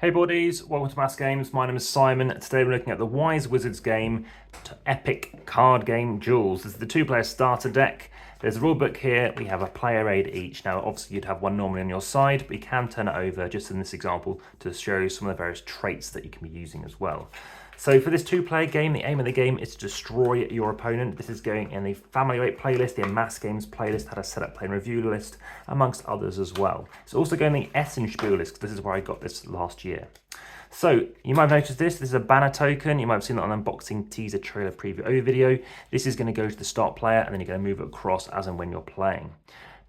Hey buddies, welcome to AmassGames. My name is Simon. Today we're looking at the Wise Wizards game, epic card game Duels. This is the two-player starter deck. There's a rule book here. We have a player aid each. Now obviously you'd have one normally on your side, but you can turn it over just in this example to show you some of the various traits that you can be using as well. So for this two-player game, the aim of the game is to destroy your opponent. This is going in the Family Weight playlist, the AmassGames playlist, had a setup, play and review list, amongst others as well. It's also going in the SPIEL list, because this is where I got this last year. So you might have noticed this is a banner token. You might have seen that on an unboxing, teaser, trailer, preview, over video. This is going to go to the start player, and then you're going to move it across as and when you're playing.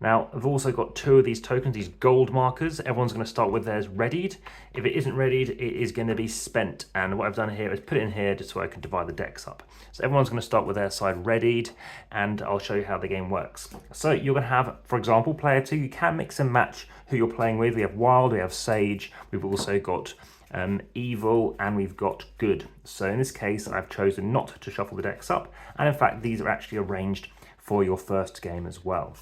Now, I've also got two of these tokens, these gold markers. Everyone's going to start with theirs readied. If it isn't readied, it is going to be spent. And what I've done here is put it in here just so I can divide the decks up. So everyone's going to start with their side readied, and I'll show you how the game works. So you're going to have, for example, player 2. You can mix and match who you're playing with. We have Wild, we have Sage, we've also got Evil, and we've got Good. So in this case, I've chosen not to shuffle the decks up. And in fact, these are actually arranged for your first game as well.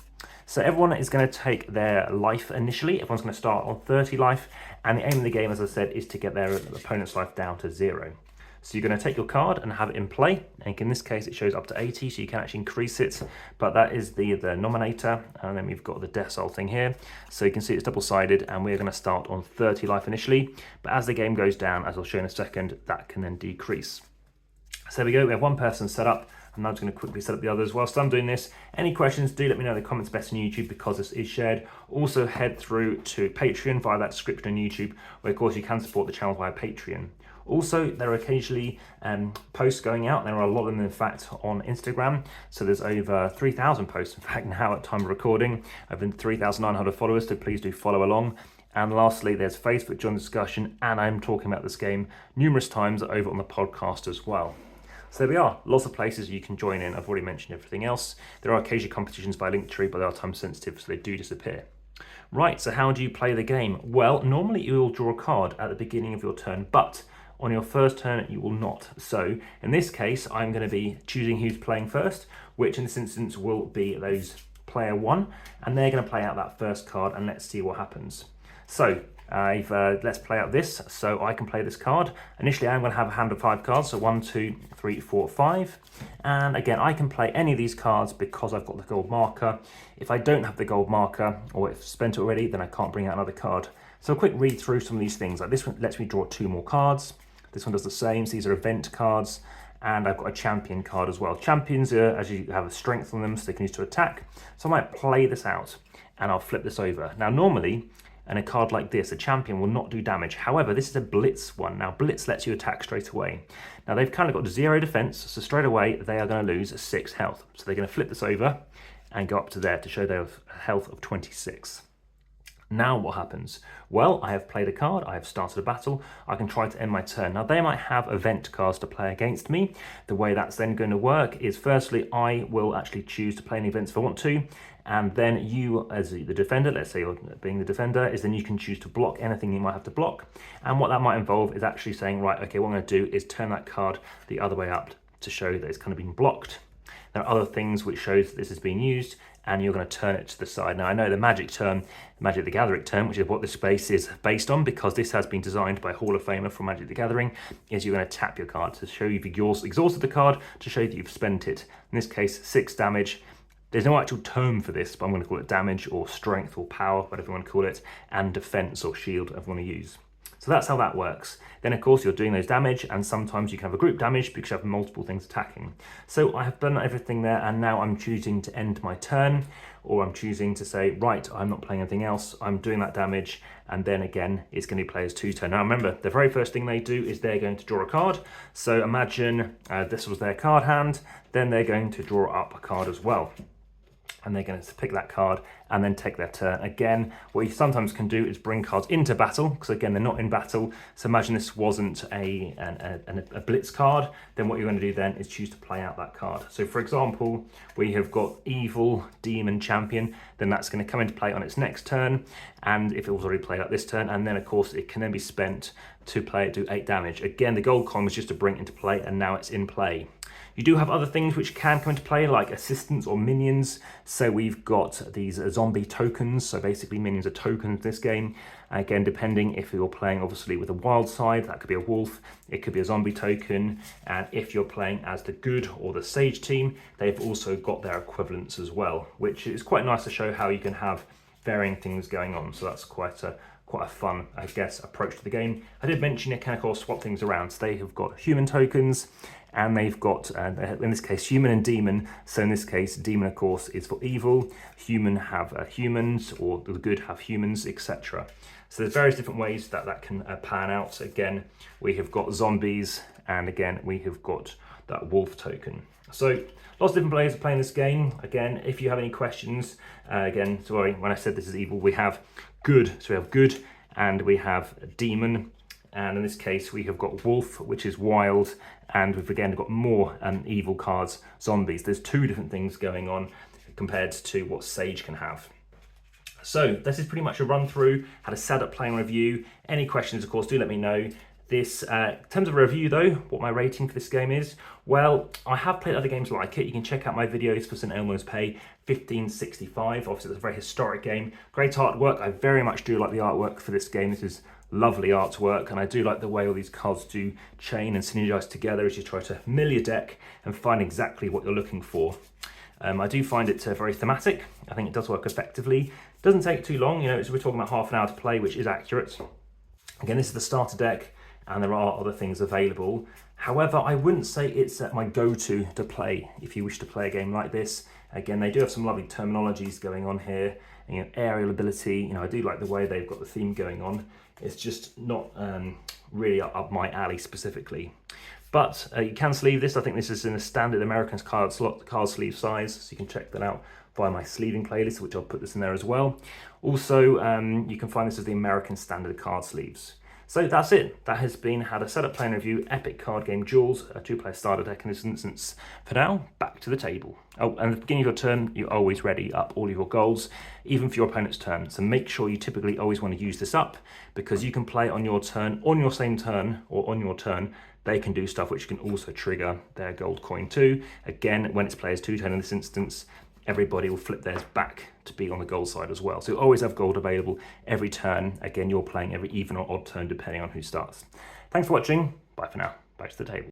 So everyone is going to take their life initially. Everyone's going to start on 30 life, and the aim of the game, as I said, is to get their opponent's life down to 0. So you're going to take your card and have it in play. And in this case, it shows up to 80, so you can actually increase it. But that is the nominator, and then we've got the decile thing here. So you can see it's double-sided, and we're going to start on 30 life initially. But as the game goes down, as I'll show in a second, that can then decrease. So there we go. We have one person set up. I'm now just going to quickly set up the others. Whilst I'm doing this, any questions, do let me know in the comments best on YouTube, because this is shared. Also head through to Patreon via that description on YouTube, where of course you can support the channel via Patreon. Also, there are occasionally posts going out. There are a lot of them, in fact, on Instagram. So there's over 3,000 posts, in fact, now at time of recording. I've been 3,900 followers, so please do follow along. And lastly, there's Facebook join the discussion, and I'm talking about this game numerous times over on the podcast as well. So there we are, lots of places you can join in. I've already mentioned everything else. There are occasionally competitions by Linktree, but they are time sensitive, so they do disappear. Right, so how do you play the game? Well, normally you will draw a card at the beginning of your turn, but on your first turn you will not. So in this case, I'm going to be choosing who's playing first, which in this instance will be those player 1, and they're going to play out that first card, and let's see what happens. So let's play out this, so I can play this card. Initially, I'm going to have a hand of 5 cards, so 1, 2, 3, 4, 5. And again, I can play any of these cards because I've got the gold marker. If I don't have the gold marker, or if I've spent it already, then I can't bring out another card. So a quick read through some of these things. Like this one lets me draw 2 more cards. This one does the same, so these are event cards. And I've got a champion card as well. Champions are, as you have a strength on them, so they can use to attack. So I might play this out, and I'll flip this over. Now normally, and a card like this, a champion will not do damage. However, this is a blitz one. Now, blitz lets you attack straight away. Now, they've kind of got 0 defense, so straight away, they are going to lose 6 health. So they're going to flip this over and go up to there to show they have a health of 26. Now what happens? Well, I have played a card, I have started a battle, I can try to end my turn. Now they might have event cards to play against me. The way that's then going to work is firstly, I will actually choose to play any events if I want to, and then you as the defender, let's say you're being the defender, is then you can choose to block anything you might have to block. And what that might involve is actually saying, right, okay, what I'm going to do is turn that card the other way up to show that it's kind of been blocked. There are other things which shows that this is being used, and you're going to turn it to the side. Now I know the Magic term, Magic the Gathering term, which is what this space is based on, because this has been designed by Hall of Famer from Magic the Gathering, is you're going to tap your card to show you've exhausted the card, to show that you've spent it. In this case, 6 damage. There's no actual term for this, but I'm going to call it damage or strength or power, whatever you want to call it, and defense or shield, whatever you want to use. So that's how that works. Then of course you're doing those damage, and sometimes you can have a group damage because you have multiple things attacking. So I have done everything there, and now I'm choosing to end my turn, or I'm choosing to say, right, I'm not playing anything else, I'm doing that damage, and then again, it's going to be players 2 turn. Now remember, the very first thing they do is they're going to draw a card. So imagine this was their card hand, then they're going to draw up a card as well. And they're going to pick that card and then take their turn. Again, what you sometimes can do is bring cards into battle, because again, they're not in battle. So imagine this wasn't a blitz card, then what you're going to do then is choose to play out that card. So for example, we have got Evil, Demon, Champion, then that's going to come into play on its next turn. And if it was already played out this turn, and then of course it can then be spent to play it, do 8 damage. Again, the gold coin was just to bring it into play, and now it's in play. You do have other things which can come into play, like assistants or minions. So we've got these zombie tokens. So basically minions are tokens in this game. Again, depending if you're playing obviously with a wild side, that could be a wolf, it could be a zombie token. And if you're playing as the good or the sage team, they've also got their equivalents as well, which is quite nice to show how you can have varying things going on. So that's quite a fun, I guess, approach to the game. I did mention it can of course swap things around. So they have got human tokens, and they've got, in this case, human and demon. So in this case, demon, of course, is for evil. Human have humans, or the good have humans, etc. So there's various different ways that that can pan out. Again, we have got zombies, and again, we have got that wolf token. So lots of different players are playing this game. Again, if you have any questions, again, sorry, when I said this is evil, we have good. So we have good, and we have demon. And in this case, we have got wolf, which is wild, and we've again got more evil cards, zombies. There's two different things going on compared to what sage can have. So this is pretty much a run through, how to set up, playing review. Any questions, of course, do let me know. This, in terms of review though, what my rating for this game is, well, I have played other games like it. You can check out my videos for St. Elmo's Pay 1565. Obviously, it's a very historic game. Great artwork. I very much do like the artwork for this game. This is lovely artwork, and I do like the way all these cards do chain and synergize together as you try to mill your deck and find exactly what you're looking for. I do find it very thematic. I think it does work effectively. Doesn't take too long, you know, we're talking about half an hour to play, which is accurate. Again, this is the starter deck, and there are other things available. However, I wouldn't say it's my go-to to play if you wish to play a game like this. Again, they do have some lovely terminologies going on here. And, you know, aerial ability, you know, I do like the way they've got the theme going on. It's just not really up my alley specifically. But you can sleeve this. I think this is in a standard American card sleeve size, so you can check that out via my sleeving playlist, which I'll put this in there as well. Also, you can find this as the American standard card sleeves. So that's it. That has been how to set up, play and review epic card game Duels, a 2-player starter deck in this instance. For now, back to the table. Oh, and at the beginning of your turn, you're always ready up all of your goals, even for your opponent's turn. So make sure you typically always want to use this up, because you can play on your turn, on your same turn, or on your turn, they can do stuff which can also trigger their gold coin too. Again, when it's player's 2 turn in this instance, everybody will flip theirs back to be on the gold side as well. So you always have gold available every turn. Again, you're playing every even or odd turn depending on who starts. Thanks for watching. Bye for now. Back to the table.